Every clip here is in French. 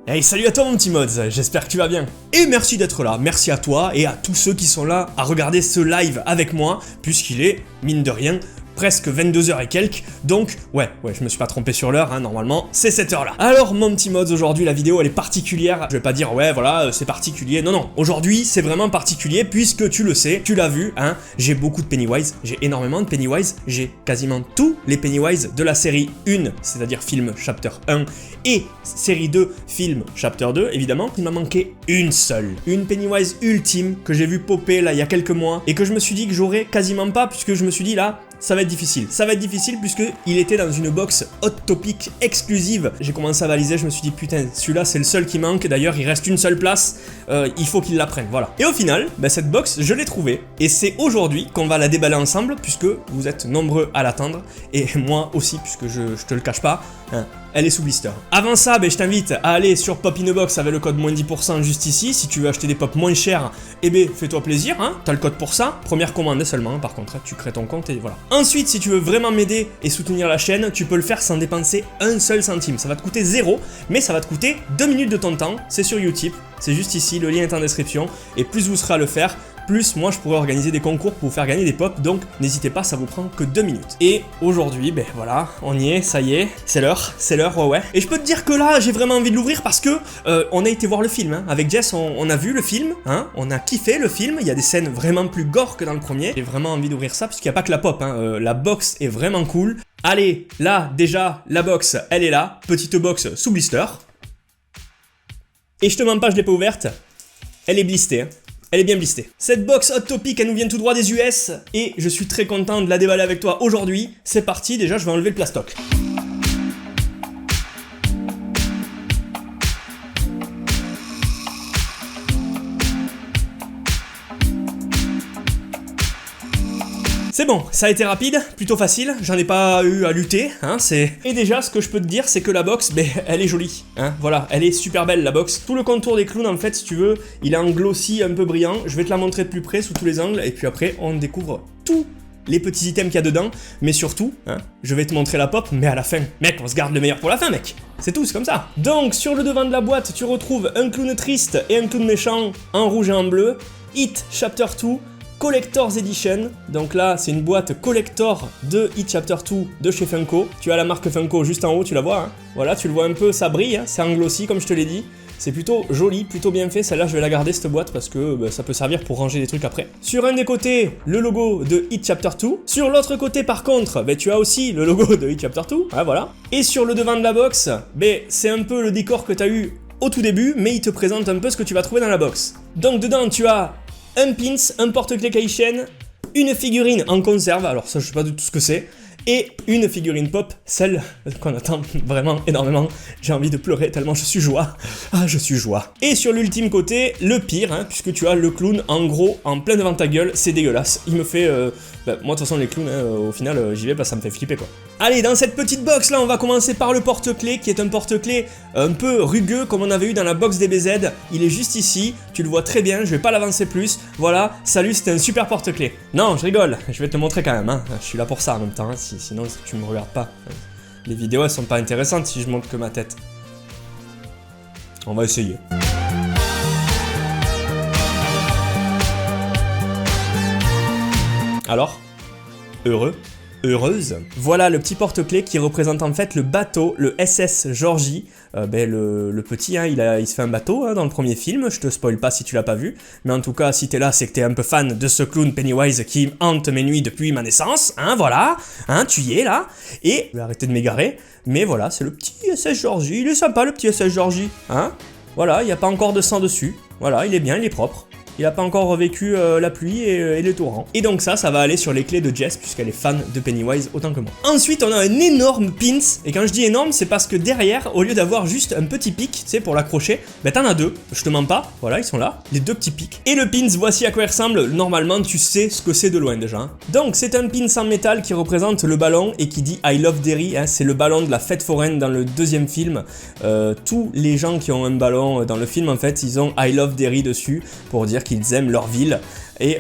Hey, salut à toi mon petit mods, j'espère que tu vas bien. Et merci d'être là, merci à toi et à tous ceux qui sont là à regarder ce live avec moi, puisqu'il est, mine de rien, presque 22h et quelques, donc ouais, je me suis pas trompé sur l'heure, hein, normalement, c'est cette heure-là. Alors mon petit mods, aujourd'hui la vidéo elle est particulière, je vais pas dire ouais voilà, c'est particulier, non, aujourd'hui c'est vraiment particulier puisque tu le sais, tu l'as vu, hein, j'ai beaucoup de Pennywise, j'ai énormément de Pennywise, j'ai quasiment tous les Pennywise de la série 1, c'est-à-dire film chapter 1, et série 2, film chapter 2, évidemment, il m'a manqué une seule, une Pennywise ultime que j'ai vu popper là il y a quelques mois, et que je me suis dit que j'aurais quasiment pas, puisque je me suis dit là, ça va être difficile puisque il était dans une box Hot Topic exclusive. J'ai commencé à valiser, je me suis dit putain, celui-là c'est le seul qui manque, d'ailleurs il reste une seule place, il faut qu'il la prenne, voilà. Et au final, cette box je l'ai trouvée, et c'est aujourd'hui qu'on va la déballer ensemble, puisque vous êtes nombreux à l'attendre, et moi aussi, puisque je te le cache pas, hein, elle est sous blister. Avant ça, je t'invite à aller sur Pop in a Box avec le code moins 10% juste ici. Si tu veux acheter des pop moins chers, fais-toi plaisir, hein, t'as le code pour ça. Première commande seulement, hein, par contre, tu crées ton compte et voilà. Ensuite, si tu veux vraiment m'aider et soutenir la chaîne, tu peux le faire sans dépenser un seul centime. Ça va te coûter 0, mais ça va te coûter 2 minutes de ton temps. C'est sur Utip, c'est juste ici, le lien est en description. Et plus vous serez à le faire, plus moi je pourrais organiser des concours pour vous faire gagner des pops, donc n'hésitez pas, ça vous prend que 2 minutes. Et aujourd'hui, voilà, on y est, ça y est, c'est l'heure, ouais. Et je peux te dire que là, j'ai vraiment envie de l'ouvrir parce que on a été voir le film, hein. Avec Jess, on a vu le film, hein, on a kiffé le film, il y a des scènes vraiment plus gore que dans le premier. J'ai vraiment envie d'ouvrir ça, parce qu'il n'y a pas que la pop, hein, la box est vraiment cool. Allez, là, déjà, la box, elle est là, petite box sous blister. Et je te mens pas, je l'ai pas ouverte, elle est blistée, hein. Elle est bien blistée. Cette box Hot Topic, elle nous vient tout droit des US et je suis très content de la déballer avec toi aujourd'hui. C'est parti, déjà je vais enlever le plastoc. C'est bon, ça a été rapide, plutôt facile, j'en ai pas eu à lutter, hein, Et déjà, ce que je peux te dire, c'est que la box, elle est jolie, hein, voilà, elle est super belle la box. Tout le contour des clowns, en fait, si tu veux, il est en glossy, un peu brillant, je vais te la montrer de plus près, sous tous les angles, et puis après, on découvre tous les petits items qu'il y a dedans, mais surtout, hein, je vais te montrer la pop, mais à la fin. Mec, on se garde le meilleur pour la fin, mec. C'est tout, c'est comme ça. Donc, sur le devant de la boîte, tu retrouves un clown triste et un clown méchant en rouge et en bleu, It Chapter 2, Collector's Edition, donc là c'est une boîte collector de It Chapter 2 de chez Funko. Tu as la marque Funko juste en haut, tu la vois, hein. Voilà, tu le vois un peu, ça brille, hein. C'est en glossy comme je te l'ai dit. C'est plutôt joli, plutôt bien fait, celle-là je vais la garder cette boîte parce que ça peut servir pour ranger des trucs après. Sur un des côtés, le logo de It Chapter 2. Sur l'autre côté par contre, tu as aussi le logo de It Chapter 2, ah, voilà. Et sur le devant de la box, c'est un peu le décor que tu as eu au tout début, mais il te présente un peu ce que tu vas trouver dans la box. Donc dedans tu as un pins, un porte-clés Kaishen, une figurine en conserve, alors ça je sais pas du tout ce que c'est, et une figurine pop, celle qu'on attend vraiment énormément. J'ai envie de pleurer tellement je suis joie. Ah, je suis joie. Et sur l'ultime côté, le pire, hein, puisque tu as le clown en gros, en plein devant ta gueule, c'est dégueulasse. Il me fait... moi de toute façon les clowns, hein, au final, j'y vais parce que ça me fait flipper quoi. Allez, dans cette petite box là, on va commencer par le porte-clés, qui est un porte-clés un peu rugueux, comme on avait eu dans la box DBZ. Il est juste ici, tu le vois très bien, je vais pas l'avancer plus. Voilà, salut, c'était un super porte-clés. Non, je rigole, je vais te le montrer quand même, hein. Je suis là pour ça en même temps, hein, sinon tu me regardes pas. Les vidéos elles sont pas intéressantes si je montre que ma tête. On va essayer. Alors, heureux? Heureuse. Voilà le petit porte-clés qui représente en fait le bateau, le SS Georgie. Le petit, hein, il se fait un bateau, hein, dans le premier film, je te spoil pas si tu l'as pas vu, mais en tout cas si t'es là c'est que t'es un peu fan de ce clown Pennywise qui hante mes nuits depuis ma naissance, hein, voilà, hein, tu y es là, et je vais arrêter de m'égarer, mais voilà, c'est le petit SS Georgie, il est sympa le petit SS Georgie, hein, voilà, il n'y a pas encore de sang dessus, voilà, il est bien, il est propre. Il a pas encore revécu la pluie et les torrents. Et donc ça va aller sur les clés de Jess, puisqu'elle est fan de Pennywise autant que moi. Ensuite, on a un énorme pins. Et quand je dis énorme, c'est parce que derrière, au lieu d'avoir juste un petit pic, tu sais, pour l'accrocher, t'en as deux. Je te mens pas, voilà, ils sont là, les deux petits pics. Et le pins, voici à quoi il ressemble. Normalement, tu sais ce que c'est de loin déjà, hein. Donc, c'est un pins en métal qui représente le ballon et qui dit I love Derry, hein, c'est le ballon de la fête foraine dans le deuxième film. Tous les gens qui ont un ballon dans le film, en fait, ils ont I love Derry dessus pour dire qu'ils aiment leur ville. Et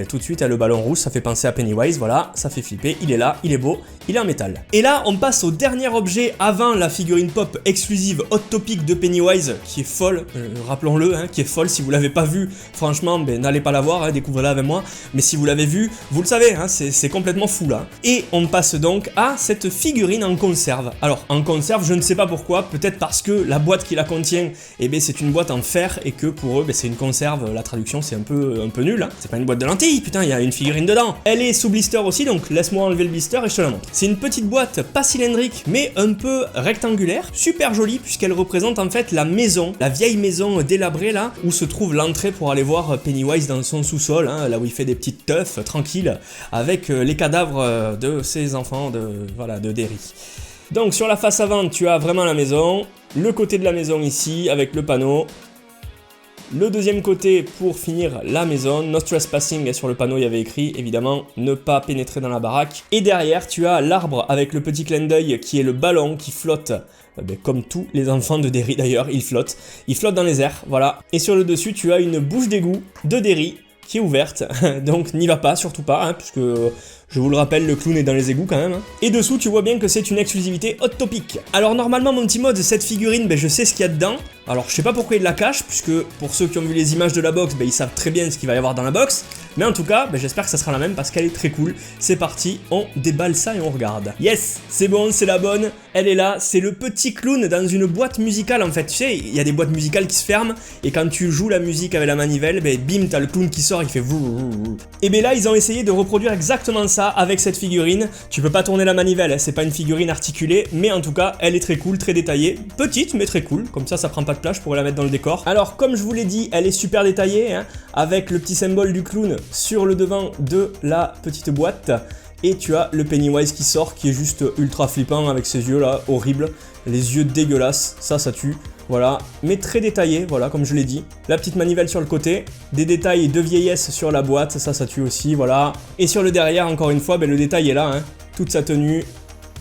tout de suite, le ballon rouge, ça fait penser à Pennywise, voilà, ça fait flipper, il est là, il est beau, il est en métal. Et là, on passe au dernier objet avant la figurine pop exclusive Hot Topic de Pennywise, qui est folle, rappelons-le, qui est folle, si vous l'avez pas vu, franchement, n'allez pas la voir, découvrez-la avec moi, mais si vous l'avez vu, vous le savez, c'est complètement fou là. Et on passe donc à cette figurine en conserve. Alors, en conserve, je ne sais pas pourquoi, peut-être parce que la boîte qui la contient, c'est une boîte en fer, et que pour eux, c'est une conserve, la traduction c'est un peu nul, C'est pas une boîte de lentilles, putain, il y a une figurine dedans. Elle est sous blister aussi, donc laisse-moi enlever le blister et je te la montre. C'est une petite boîte, pas cylindrique, mais un peu rectangulaire, super jolie, puisqu'elle représente en fait la maison, la vieille maison délabrée là, où se trouve l'entrée pour aller voir Pennywise dans son sous-sol, là où il fait des petites teufs tranquilles, avec les cadavres de ses enfants, de Derry. Donc sur la face avant, tu as vraiment la maison, le côté de la maison ici, avec le panneau. Le deuxième côté pour finir la maison, no trespassing, et sur le panneau il y avait écrit évidemment ne pas pénétrer dans la baraque. Et derrière tu as l'arbre avec le petit clin d'œil qui est le ballon qui flotte, comme tous les enfants de Derry d'ailleurs, il flotte dans les airs, voilà. Et sur le dessus tu as une bouche d'égout de Derry qui est ouverte, donc n'y va pas, surtout pas, puisque je vous le rappelle, le clown est dans les égouts quand même. Et dessous, tu vois bien que c'est une exclusivité Hot Topic. Alors normalement, mon petit mode, cette figurine, je sais ce qu'il y a dedans. Alors je sais pas pourquoi il la cache, puisque pour ceux qui ont vu les images de la box, ils savent très bien ce qu'il va y avoir dans la box. Mais en tout cas, j'espère que ça sera la même parce qu'elle est très cool. C'est parti, on déballe ça et on regarde. Yes, c'est bon, c'est la bonne. Elle est là, c'est le petit clown dans une boîte musicale en fait. Tu sais, il y a des boîtes musicales qui se ferment et quand tu joues la musique avec la manivelle, bim, t'as le clown qui sort, il fait vou. Et là, ils ont essayé de reproduire exactement ça avec cette figurine. Tu peux pas tourner la manivelle, c'est pas une figurine articulée, mais en tout cas, elle est très cool, très détaillée. Petite, mais très cool, comme ça prend pas de place, je pourrais la mettre dans le décor. Alors, comme je vous l'ai dit, elle est super détaillée, avec le petit symbole du clown sur le devant de la petite boîte. Et tu as le Pennywise qui sort, qui est juste ultra flippant avec ses yeux là, horribles. Les yeux dégueulasses, ça tue. Voilà, mais très détaillé, voilà, comme je l'ai dit. La petite manivelle sur le côté, des détails de vieillesse sur la boîte, ça tue aussi, voilà. Et sur le derrière, encore une fois, le détail est là, toute sa tenue,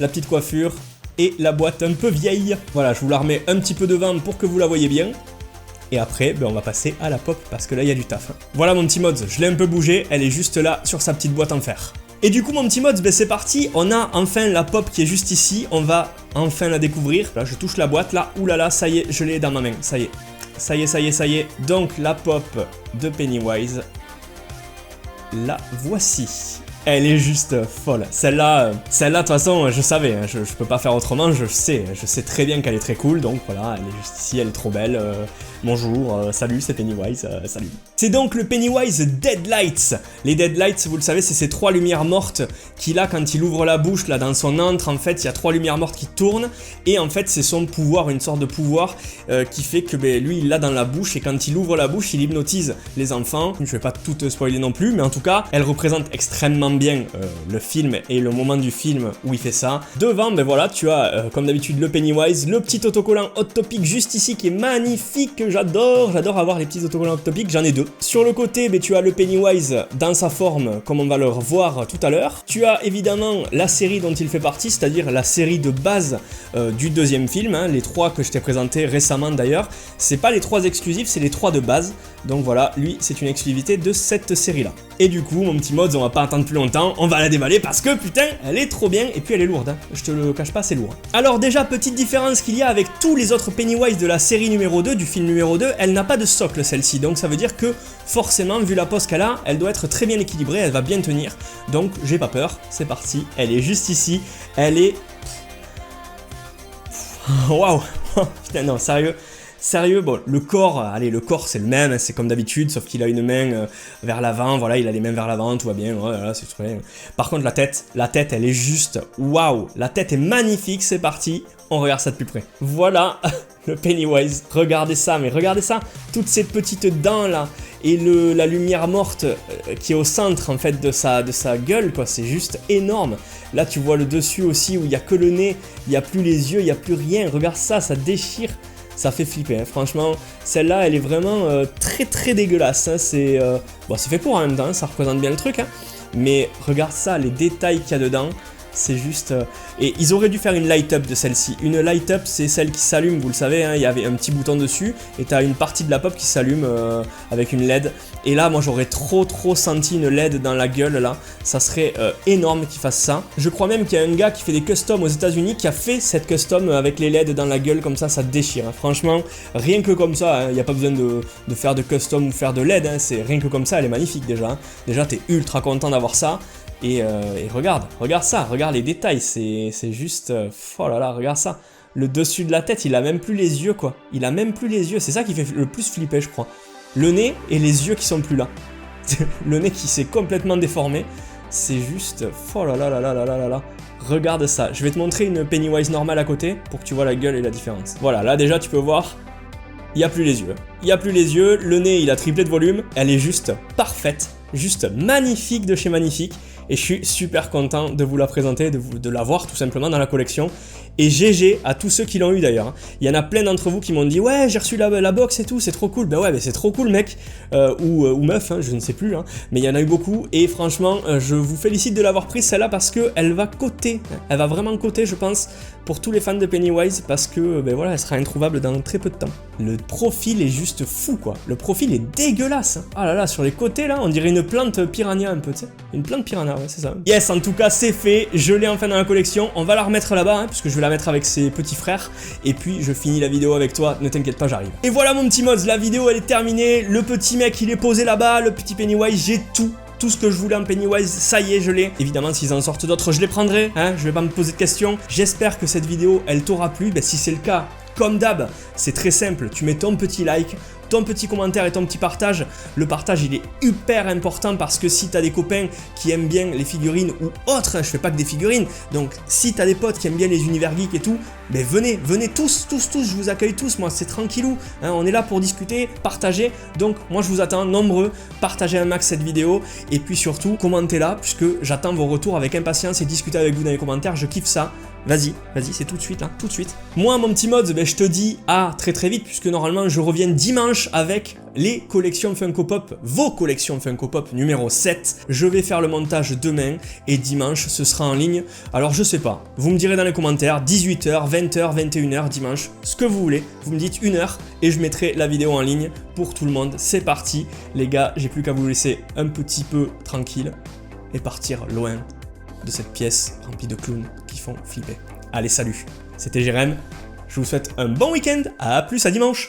la petite coiffure et la boîte un peu vieille. Voilà, je vous la remets un petit peu devant pour que vous la voyez bien. Et après, on va passer à la pop parce que là, il y a du taf. Voilà mon petit mods, je l'ai un peu bougé, elle est juste là sur sa petite boîte en fer. Et du coup mon petit mods, c'est parti, on a enfin la pop qui est juste ici, on va enfin la découvrir. Là je touche la boîte, là, oulala, ça y est, je l'ai dans ma main, ça y est. Donc la pop de Pennywise, la voici. Elle est juste folle. Celle-là, de toute façon, je savais, je peux pas faire autrement, je sais très bien qu'elle est très cool, donc voilà, elle est juste ici, elle est trop belle. Bonjour, salut, c'est Pennywise, salut. C'est donc le Pennywise Deadlights. Les Deadlights, vous le savez, c'est ces 3 lumières mortes qu'il a quand il ouvre la bouche, là, dans son antre, en fait, il y a 3 lumières mortes qui tournent, et en fait, c'est son pouvoir, une sorte de pouvoir qui fait que, lui, il l'a dans la bouche, et quand il ouvre la bouche, il hypnotise les enfants. Je vais pas tout spoiler non plus, mais en tout cas, elle représente extrêmement bien le film et le moment du film où il fait ça. Devant, voilà, tu as, comme d'habitude, le Pennywise, le petit autocollant Hot Topic juste ici, qui est magnifique. J'adore avoir les petits autocollants Hot Topic, j'en ai 2. Sur le côté, tu as le Pennywise dans sa forme, comme on va le revoir tout à l'heure. Tu as évidemment la série dont il fait partie, c'est-à-dire la série de base du deuxième film, les 3 que je t'ai présentés récemment d'ailleurs. C'est pas les 3 exclusifs, c'est les 3 de base. Donc voilà, lui, c'est une exclusivité de cette série-là. Et du coup, mon petit mods, on va pas attendre plus longtemps, on va la déballer parce que putain, elle est trop bien et puis elle est lourde, je te le cache pas, c'est lourd. Alors déjà, petite différence qu'il y a avec tous les autres Pennywise de la série numéro 2, du film numéro 2, elle n'a pas de socle celle-ci, donc ça veut dire que forcément, vu la pose qu'elle a, elle doit être très bien équilibrée, elle va bien tenir, donc j'ai pas peur, c'est parti, elle est juste ici, elle est... Waouh. Putain, non, Sérieux, bon, le corps c'est le même, c'est comme d'habitude, sauf qu'il a une main vers l'avant, voilà, il a les mains vers l'avant, tout va bien, voilà, c'est très... Par contre, la tête, elle est juste, waouh, la tête est magnifique, c'est parti, on regarde ça de plus près. Voilà, le Pennywise, regardez ça, toutes ces petites dents là, et la lumière morte qui est au centre en fait de sa gueule, quoi, c'est juste énorme. Là, tu vois le dessus aussi, où il n'y a que le nez, il n'y a plus les yeux, il n'y a plus rien, regarde ça, ça déchire. Ça fait flipper, franchement, celle-là elle est vraiment très très dégueulasse, c'est fait pour en même temps, ça représente bien le truc, mais regarde ça, les détails qu'il y a dedans, C'est juste... Et ils auraient dû faire une light up de celle-ci. Une light up, c'est celle qui s'allume, vous le savez, hein, il y avait un petit bouton dessus, et t'as une partie de la pop qui s'allume avec une LED. Et là, moi j'aurais trop senti une LED dans la gueule là. Ça serait énorme qu'ils fassent ça. Je crois même qu'il y a un gars qui fait des customs aux États-Unis qui a fait cette custom avec les LED dans la gueule, comme ça déchire. Hein. Franchement, rien que comme ça, il n'y a pas besoin de faire de custom ou faire de LED. Hein. C'est rien que comme ça, elle est magnifique déjà. Hein. Déjà, t'es ultra content d'avoir ça. Et regarde ça, regarde les détails, c'est juste... oh là là, regarde ça. Le dessus de la tête, il a même plus les yeux, quoi. Il a même plus les yeux, c'est ça qui fait le plus flipper, je crois. Le nez et les yeux qui sont plus là. Le nez qui s'est complètement déformé. C'est juste... oh là là là là là là là. Regarde ça. Je vais te montrer une Pennywise normale à côté pour que tu vois la gueule et la différence. Voilà, là déjà, tu peux voir... il n'y a plus les yeux. Il n'y a plus les yeux, le nez, il a triplé de volume. Elle est juste parfaite, juste magnifique de chez magnifique. Et je suis super content de vous la présenter, de l'avoir tout simplement dans la collection. Et GG à tous ceux qui l'ont eu d'ailleurs. Il y en a plein d'entre vous qui m'ont dit « Ouais, j'ai reçu la box et tout, c'est trop cool. » Ben ouais, c'est trop cool mec, ou meuf, hein, je ne sais plus. Hein. Mais il y en a eu beaucoup et franchement, je vous félicite de l'avoir prise celle-là parce qu'elle va coter. Elle va vraiment coter, je pense, pour tous les fans de Pennywise parce que, ben voilà, elle sera introuvable dans très peu de temps. Le profil est juste fou quoi. Le profil est dégueulasse. Hein. Ah là là, sur les côtés là, on dirait une plante piranha un peu, tu sais. Une plante piranha, ouais, c'est ça. Yes, en tout cas, c'est fait. Je l'ai enfin dans la collection. On va la remettre là-bas, hein, puisque je vais la mettre avec ses petits frères. Et puis, je finis la vidéo avec toi. Ne t'inquiète pas, j'arrive. Et voilà, mon petit mods, la vidéo, elle est terminée. Le petit mec, il est posé là-bas. Le petit Pennywise, j'ai tout ce que je voulais en Pennywise, ça y est, je l'ai. Évidemment, s'ils en sortent d'autres, je les prendrai. Hein, je vais pas me poser de questions. J'espère que cette vidéo, elle t'aura plu. Ben, si c'est le cas, comme d'hab, c'est très simple. Tu mets ton petit like, ton petit commentaire et ton petit partage. Le partage, il est hyper important parce que si t'as des copains qui aiment bien les figurines ou autres, hein, je fais pas que des figurines, donc si t'as des potes qui aiment bien les univers geeks et tout, ben venez tous, je vous accueille tous, moi c'est tranquillou, hein, on est là pour discuter, partager, donc moi je vous attends nombreux, partagez un max cette vidéo et puis surtout commentez-la puisque j'attends vos retours avec impatience et discuter avec vous dans les commentaires, je kiffe ça. Vas-y, c'est tout de suite, là, tout de suite. Moi, mon petit mods, ben, je te dis à très vite, puisque normalement, je reviens dimanche avec les collections Funko Pop, vos collections Funko Pop numéro 7. Je vais faire le montage demain, et dimanche, ce sera en ligne. Alors, je sais pas, vous me direz dans les commentaires, 18h, 20h, 21h, dimanche, ce que vous voulez. Vous me dites 1h, et je mettrai la vidéo en ligne pour tout le monde. C'est parti, les gars, j'ai plus qu'à vous laisser un petit peu tranquille, et partir loin de cette pièce remplie de clowns qui font flipper. Allez, salut, c'était Jérém, je vous souhaite un bon week-end, à plus, à dimanche.